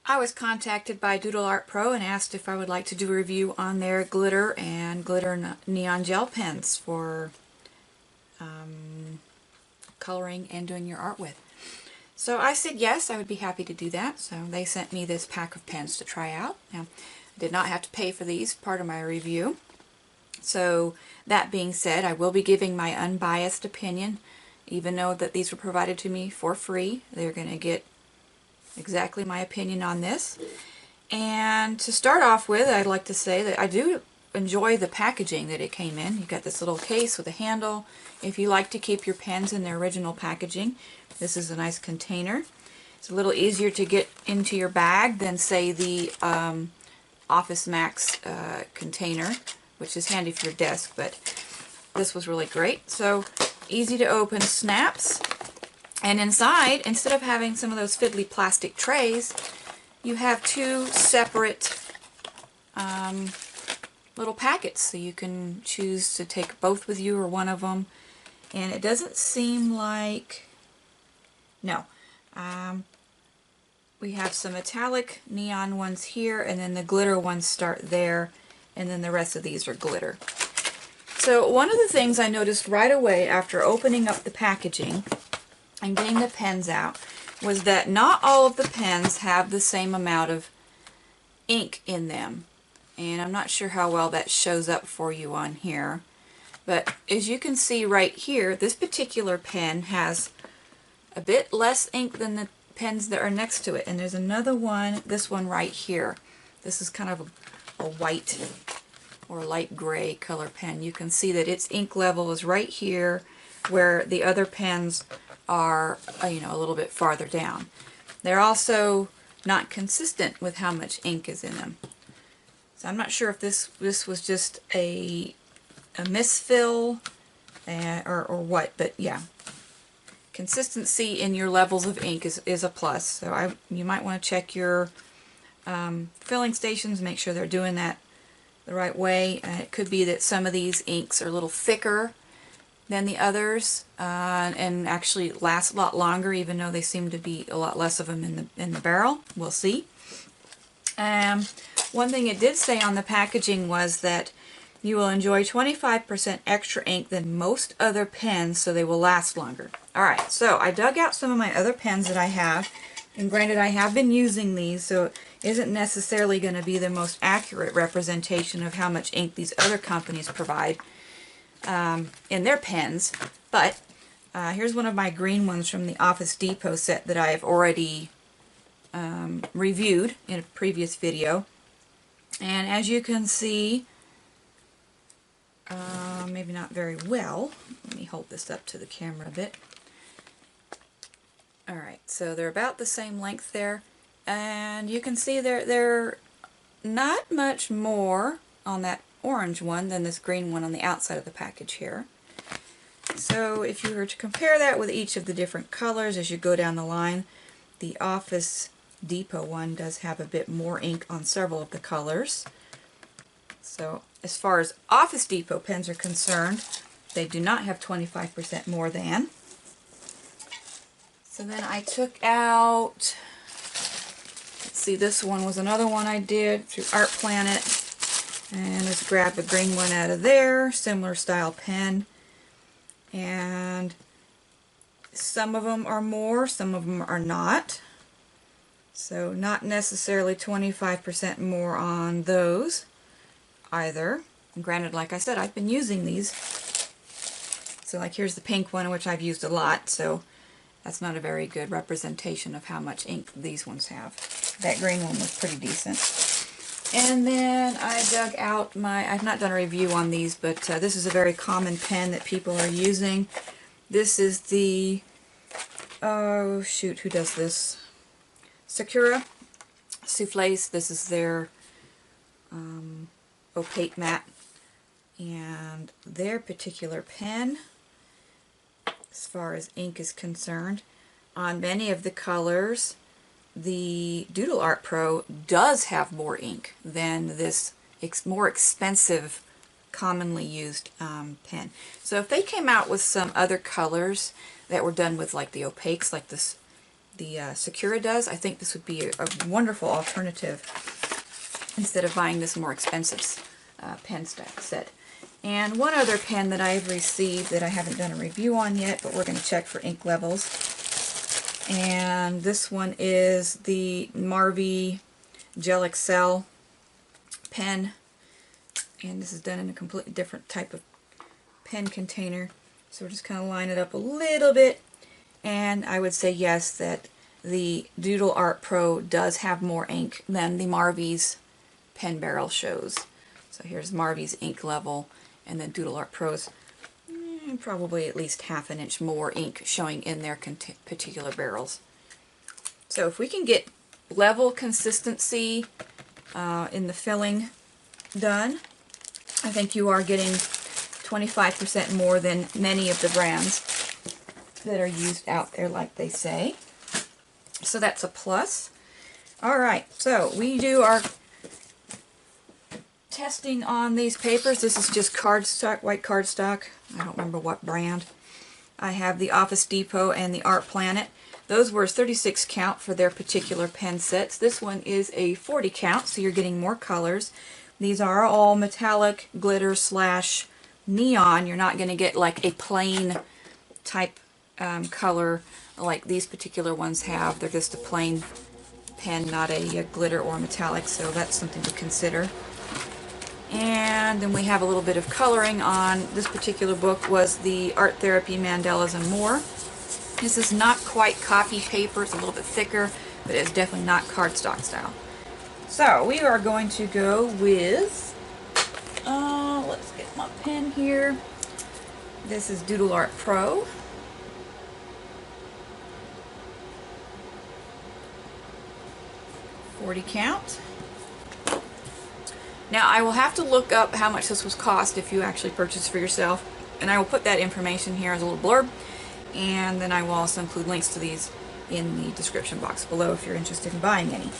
I was contacted by Doodle Art Pro and asked if I would like to do a review on their glitter and glitter neon gel pens for coloring and doing your art with. So I said yes, I would be happy to do that. So they sent me this pack of pens to try out. Now, I did not have to pay for these, part of my review. So that being said, I will be giving my unbiased opinion, even though that these were provided to me for free. They're going to get exactly my opinion on this. And to start off with, I'd like to say that I do enjoy the packaging that it came in. You've got this little case with a handle. If you like to keep your pens in their original packaging, this is a nice container. It's a little easier to get into your bag than, say, the Office Max container, which is handy for your desk, but this was really great. So, easy to open, snaps, and inside, instead of having some of those fiddly plastic trays, you have two separate little packets, so you can choose to take both with you or one of them. And it doesn't seem like... No. We have some metallic neon ones here, and then the glitter ones start there, and then the rest of these are glitter. So one of the things I noticed right away after opening up the packaging and getting the pens out was that not all of the pens have the same amount of ink in them. And I'm not sure how well that shows up for you on here. But as you can see right here, this particular pen has a bit less ink than the pens that are next to it. And there's another one, this one right here. This is kind of a white or light gray color pen. You can see that its ink level is right here, where the other pens are, a little bit farther down. They're also not consistent with how much ink is in them. So I'm not sure if this was just a misfill or what, but yeah. Consistency in your levels of ink is a plus. So you might want to check your filling stations, make sure they're doing that the right way. It could be that some of these inks are a little thicker than the others and actually last a lot longer, even though they seem to be a lot less of them in the barrel. We'll see. One thing it did say on the packaging was that you will enjoy 25% extra ink than most other pens, so they will last longer. Alright, so I dug out some of my other pens that I have, and granted I have been using these, so it isn't necessarily going to be the most accurate representation of how much ink these other companies provide in their pens, but here's one of my green ones from the Office Depot set that I have already reviewed in a previous video. And as you can see, maybe not very well. Let me hold this up to the camera a bit. Alright, so they're about the same length there. And you can see they're not much more on that orange one than this green one on the outside of the package here. So if you were to compare that with each of the different colors as you go down the line, the Office Depot one does have a bit more ink on several of the colors. So as far as Office Depot pens are concerned, they do not have 25% more than. So then I took out, let's see, this one was another one I did through Art Planet. And let's grab a green one out of there, similar style pen. And some of them are more, some of them are not. So not necessarily 25% more on those either. And granted, like I said, I've been using these. So like here's the pink one, which I've used a lot, so that's not a very good representation of how much ink these ones have. That green one was pretty decent. And then I dug out I've not done a review on these, but this is a very common pen that people are using. This is the, oh shoot, who does this? Sakura Soufflés. This is their opaque matte. And their particular pen, as far as ink is concerned, on many of the colors, the Doodle Art Pro does have more ink than this more expensive, commonly used pen. So if they came out with some other colors that were done with like the opaques, like this the Sakura does. I think this would be a wonderful alternative instead of buying this more expensive pen set. And one other pen that I've received that I haven't done a review on yet, but we're going to check for ink levels. And this one is the Marvy Gel Excel pen. And this is done in a completely different type of pen container. So we're just kind of line it up a little bit. And I would say yes, that the Doodle Art Pro does have more ink than the Marvy's pen barrel shows. So here's Marvy's ink level, and then Doodle Art Pro's probably at least ½ an inch more ink showing in their particular barrels. So if we can get level consistency in the filling done, I think you are getting 25% more than many of the brands that are used out there, like they say. So that's a plus. Alright, so we do our testing on these papers. This is just cardstock, white cardstock. I don't remember what brand. I have the Office Depot and the Art Planet. Those were 36 count for their particular pen sets. This one is a 40 count, so you're getting more colors. These are all metallic glitter slash neon. You're not going to get like a plain type color like these particular ones have. They're just a plain pen, not a glitter or metallic, so that's something to consider. And then we have a little bit of coloring on this particular book. Was the Art Therapy Mandalas and More. This is not quite copy paper, it's a little bit thicker, but it's definitely not cardstock style. So we are going to go with, let's get my pen here. This is Doodle Art Pro. .40 count. Now I will have to look up how much this was cost if you actually purchase for yourself, and I will put that information here as a little blurb, and then I will also include links to these in the description box below if you're interested in buying any.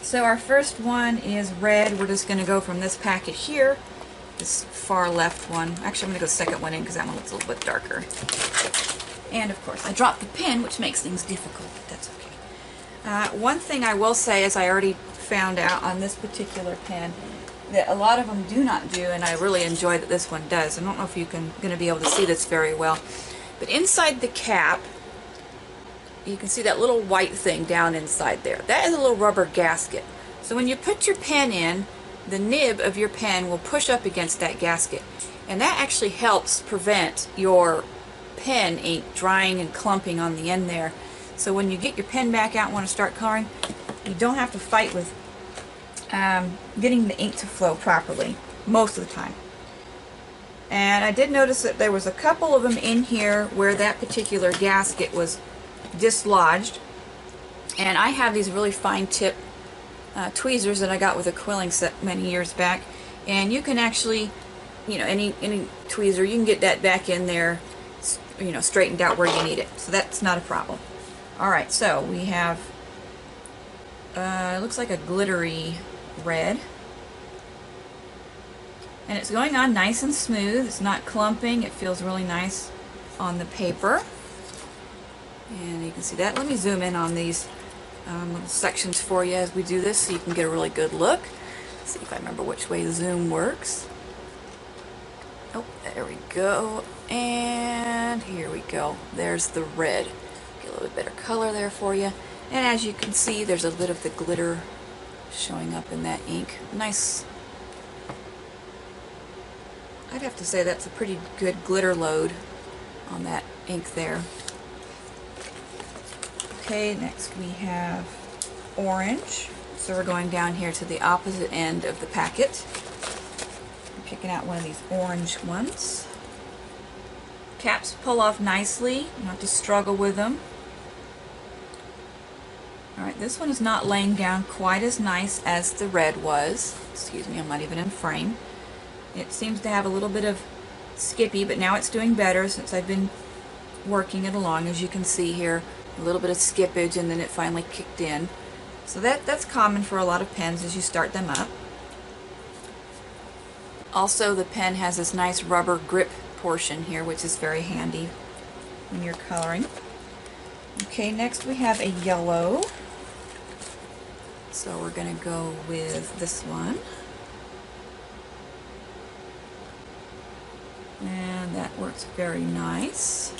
So our first one is red. We're just going to go from this packet here, this far left one. Actually, I'm going to go the second one in because that one looks a little bit darker. And of course I dropped the pen, which makes things difficult, but that's okay. One thing I will say, as I already found out on this particular pen, that a lot of them do not do, and I really enjoy that this one does. I don't know if you're going to be able to see this very well, but inside the cap, you can see that little white thing down inside there. That is a little rubber gasket. So when you put your pen in, the nib of your pen will push up against that gasket, and that actually helps prevent your pen ink drying and clumping on the end there. So when you get your pen back out and want to start coloring, you don't have to fight with getting the ink to flow properly most of the time. And I did notice that there was a couple of them in here where that particular gasket was dislodged, and I have these really fine tip tweezers that I got with a quilling set many years back, and you can actually, you know, any tweezer, you can get that back in there, you know, straightened out where you need it, so that's not a problem. Alright, so we have it looks like a glittery red, and it's going on nice and smooth. It's not clumping. It feels really nice on the paper, and you can see that. Let me zoom in on these little sections for you as we do this so you can get a really good look. Let's see if I remember which way the zoom works. Oh, there we go, and here we go. There's the red. Get a little bit better color there for you. And as you can see, there's a bit of the glitter showing up in that ink. Nice. I'd have to say that's a pretty good glitter load on that ink there. Okay, next we have orange. So we're going down here to the opposite end of the packet. I'm picking out one of these orange ones. Caps pull off nicely. You don't have to struggle with them. Alright, this one is not laying down quite as nice as the red was. Excuse me, I'm not even in frame. It seems to have a little bit of skippy, but now it's doing better since I've been working it along. As you can see here, a little bit of skippage, and then it finally kicked in. So that's common for a lot of pens as you start them up. Also, the pen has this nice rubber grip portion here, which is very handy when you're coloring. Okay, next we have a yellow. So we're going to go with this one. And that works very nice.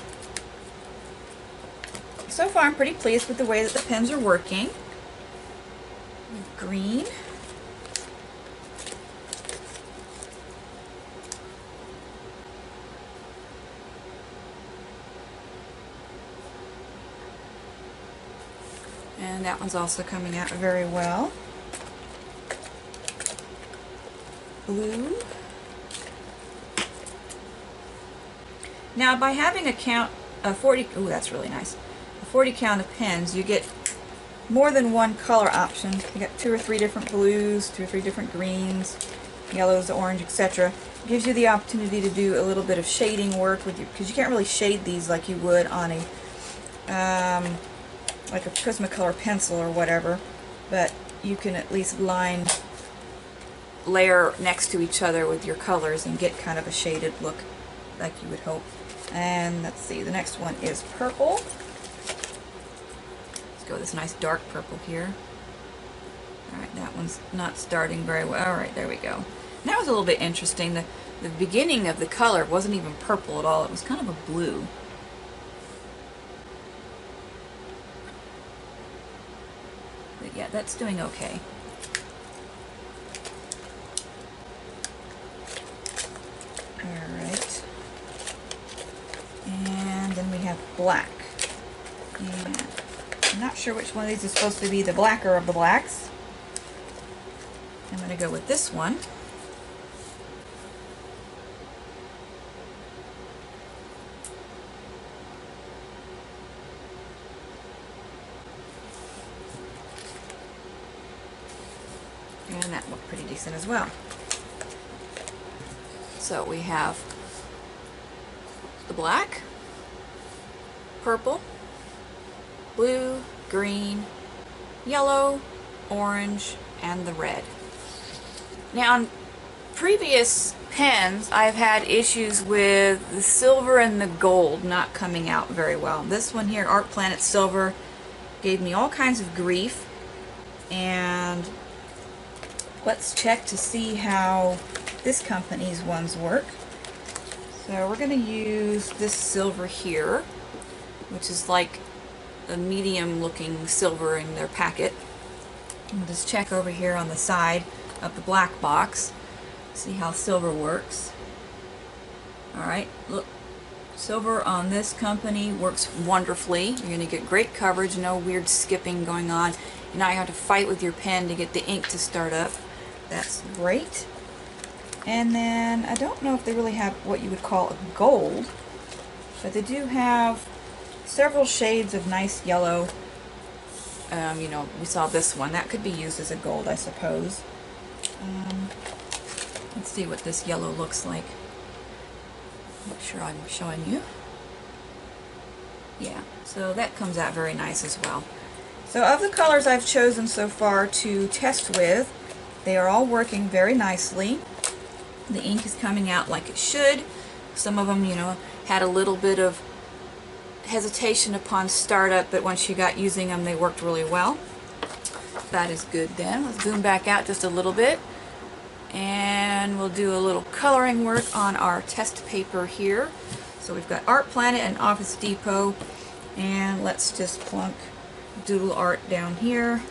So far I'm pretty pleased with the way that the pens are working. Green. And that one's also coming out very well. Blue. Now by having a count of 40, ooh, that's really nice, a 40 count of pens, you get more than one color option. You got 2 or 3 different blues, 2 or 3 different greens, yellows, orange, etc. It gives you the opportunity to do a little bit of shading work with you, because you can't really shade these like you would on a like a Prismacolor pencil or whatever, but you can at least layer next to each other with your colors and get kind of a shaded look like you would hope. And let's see, the next one is purple. Let's go with this nice dark purple here. Alright, that one's not starting very well. Alright, there we go. And that was a little bit interesting. The beginning of the color wasn't even purple at all. It was kind of a blue. But yeah, that's doing okay. Alright. And then we have black. And I'm not sure which one of these is supposed to be the blacker of the blacks. I'm going to go with this one. And that looked pretty decent as well. So we have the black, purple, blue, green, yellow, orange, and the red. Now on previous pens I've had issues with the silver and the gold not coming out very well. This one here, Art Planet Silver, gave me all kinds of grief, and let's check to see how this company's ones work. So we're going to use this silver here, which is like a medium looking silver in their packet. We'll just check over here on the side of the black box, see how silver works. Alright, look, silver on this company works wonderfully. You're going to get great coverage, no weird skipping going on. And now you have to fight with your pen to get the ink to start up. That's great. And then I don't know if they really have what you would call a gold, but they do have several shades of nice yellow. You know, we saw this one. That could be used as a gold, I suppose. Let's see what this yellow looks like. Make sure I'm showing you. Yeah, so that comes out very nice as well. So of the colors I've chosen so far to test with, they are all working very nicely. The ink is coming out like it should. Some of them, you know, had a little bit of hesitation upon startup, but once you got using them, they worked really well. That is good then. Let's zoom back out just a little bit, and we'll do a little coloring work on our test paper here. So we've got Art Planet and Office Depot, and let's just plunk Doodle Art down here.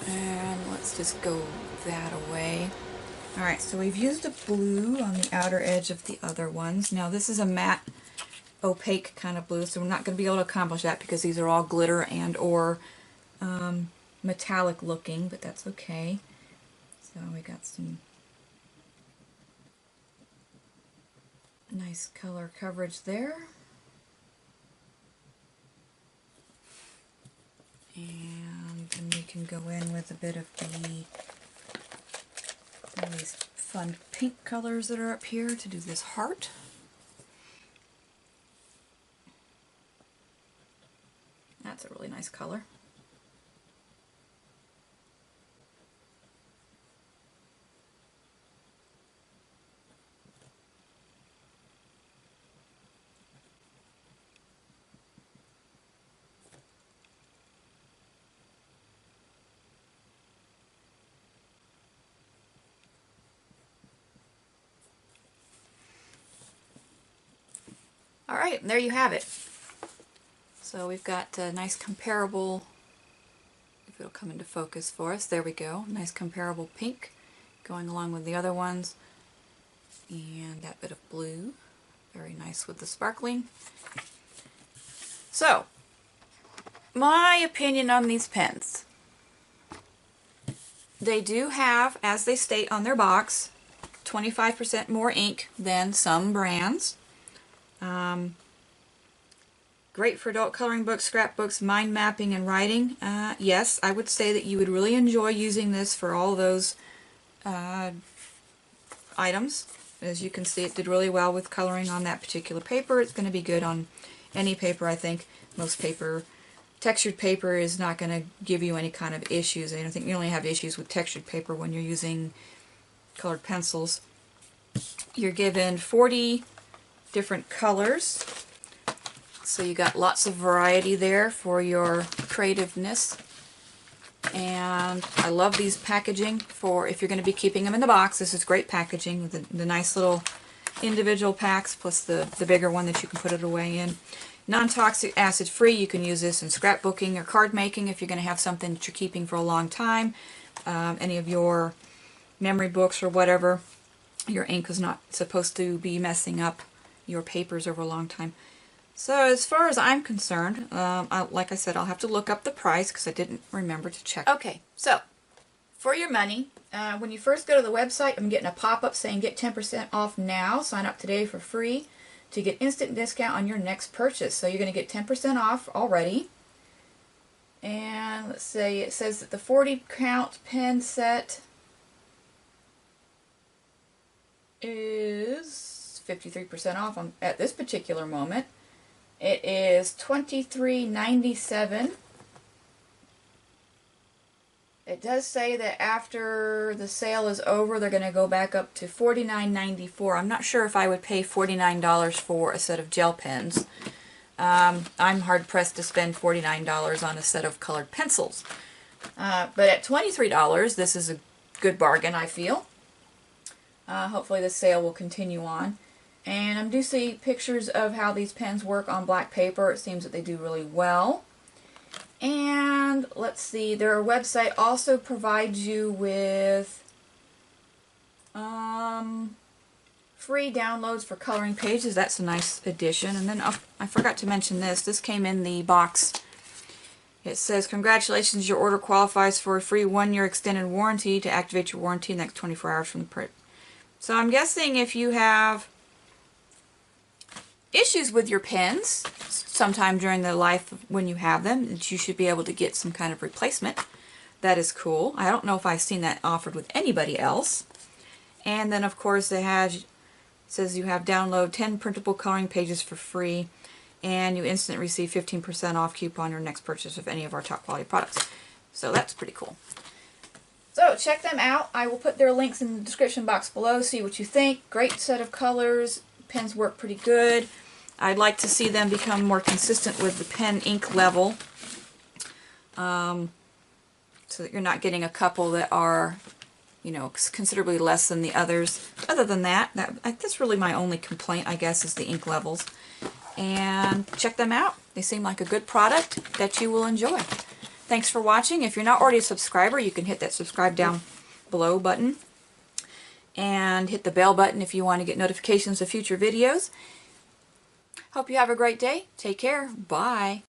And let's just go that away. Alright, so we've used a blue on the outer edge of the other ones. Now this is a matte, opaque kind of blue, so we're not going to be able to accomplish that because these are all glitter and or metallic looking, but that's okay. So we got some nice color coverage there. And then we can go in with a bit of all these fun pink colors that are up here to do this heart. That's a really nice color. Alright, there you have it. So we've got a nice comparable, if it'll come into focus for us, there we go, nice comparable pink going along with the other ones, and that bit of blue, very nice with the sparkling. So, my opinion on these pens. They do have, as they state on their box, 25% more ink than some brands. Great for adult coloring books, scrapbooks, mind mapping, and writing. Yes, I would say that you would really enjoy using this for all those items. As you can see, it did really well with coloring on that particular paper. It's going to be good on any paper, I think. Most paper, textured paper is not going to give you any kind of issues. I don't think you only have issues with textured paper when you're using colored pencils. You're given 40 different colors, so you got lots of variety there for your creativeness. And I love these packaging for if you're going to be keeping them in the box. This is great packaging with the nice little individual packs plus the bigger one that you can put it away in. Non-toxic, acid-free. You can use this in scrapbooking or card making if you're going to have something that you're keeping for a long time. Any of your memory books or whatever. Your ink is not supposed to be messing up your papers over a long time. So as far as I'm concerned, like I said, I'll have to look up the price because I didn't remember to check. Okay, so for your money, when you first go to the website, I'm getting a pop-up saying get 10% off now. Sign up today for free to get instant discount on your next purchase. So you're going to get 10% off already. And let's say it says that the 40 count pen set is 53% off at this particular moment. It is $23.97. It does say that after the sale is over, they're going to go back up to $49.94. I'm not sure if I would pay $49 for a set of gel pens. I'm hard-pressed to spend $49 on a set of colored pencils. But at $23, this is a good bargain, I feel. Hopefully the sale will continue on. And I do see pictures of how these pens work on black paper. It seems that they do really well. And let's see, their website also provides you with free downloads for coloring pages. That's a nice addition. And then I forgot to mention this. This came in the box. It says, congratulations, your order qualifies for a free 1-year extended warranty. To activate your warranty in the next 24 hours from the print. So I'm guessing if you have issues with your pens sometime during the life when you have them, that you should be able to get some kind of replacement. That is cool. I don't know if I've seen that offered with anybody else. And then of course it says you have download 10 printable coloring pages for free, and you instantly receive 15% off coupon your next purchase of any of our top quality products. So that's pretty cool. So check them out. I will put their links in the description box below. See what you think. Great set of colors. Pens work pretty good. I'd like to see them become more consistent with the pen ink level, so that you're not getting a couple that are, you know, considerably less than the others. Other than that, that's really my only complaint, I guess, is the ink levels. And check them out. They seem like a good product that you will enjoy. Thanks for watching. If you're not already a subscriber, you can hit that subscribe down below button. And hit the bell button if you want to get notifications of future videos. Hope you have a great day. Take care. Bye.